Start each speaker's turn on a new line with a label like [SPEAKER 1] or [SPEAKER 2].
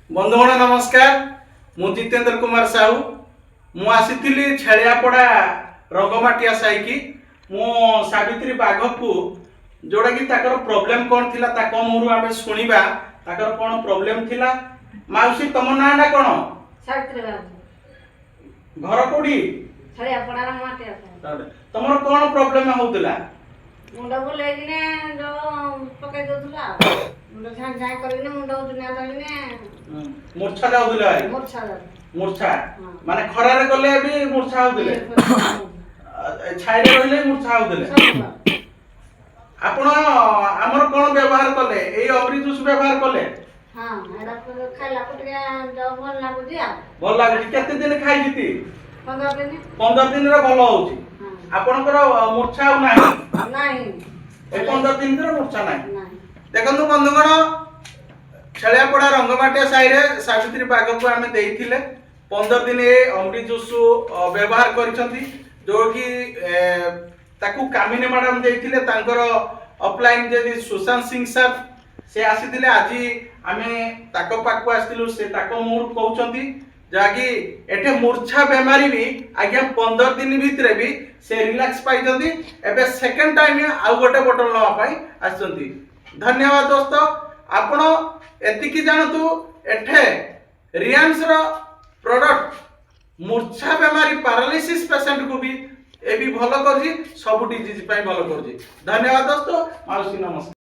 [SPEAKER 1] बंधुगण नमस्कार। मु जितेंद्र कुमार साहू मु आसीथिली छेलियापड़ा रंगमाटिया साई मु सावित्री बाघकू जोड़ा कि ताकर प्रॉब्लम कौन थिला ताको मुरु आमे सुनिबा ताकर कौन प्रॉब्लम थिला। माउसी तम नाडा कोन?
[SPEAKER 2] सावित्री बाबू
[SPEAKER 1] घर कोडी?
[SPEAKER 2] छेलियापड़ा रंगमाटिया।
[SPEAKER 1] तमर कौन प्रॉब्लम होउतला?
[SPEAKER 2] मुंड बुले किने जो पके दोथला मुंड झां झां करिने मुंड दुनिया करिने
[SPEAKER 1] मूर्छा जाउतला भाई
[SPEAKER 2] मूर्छा
[SPEAKER 1] मूर्छा माने खरारे गले भी मूर्छा होउतले छाइले रहले मूर्छा होउतले। आपण हमर कोन व्यवहार कले एई अमृत जूस व्यवहार कले?
[SPEAKER 2] हां एडा खाइला पटिया जो भल लागु दिया
[SPEAKER 1] भल लागु केते दिन खाइ जिति?
[SPEAKER 2] 15
[SPEAKER 1] दिन रे भल होउची। आपनकर मूर्छा हो नाही? ए 15 दिन रे मूर्छा नाही। देखंतु बंधुगण छेलियापड़ा रंगमाटिया साई रे सावित्री बाग को आमे देइथिले 15 दिन ए अमृत जूस व्यवहार करिसंती जो कि ताकू कामिनी मैडम देइथिले तांकर ऑफलाइन जेदी सुशांत सिंह सर से आसीथिले। आज आमे ताको पाकू आस्तिलु से ताको मूर कहउचंती जाकी एठे मूर्छा बेमारी भी आज्ञा 15 दिन भितरे भी से रिलैक्स पाई जंती। एबे सेकंड टाइम आउ गोटे बोतल नवा पाई आछंती। धन्यवाद दोस्तों। आपण एतिकी जानतु एठे रियांस रो प्रोडक्ट मूर्छा बेमारी पैरालिसिस पेशेंट को भी ए भी भलो करजी सब डिजीज पाई भलो करजी। धन्यवाद दोस्तों। माउसी नमस्कार।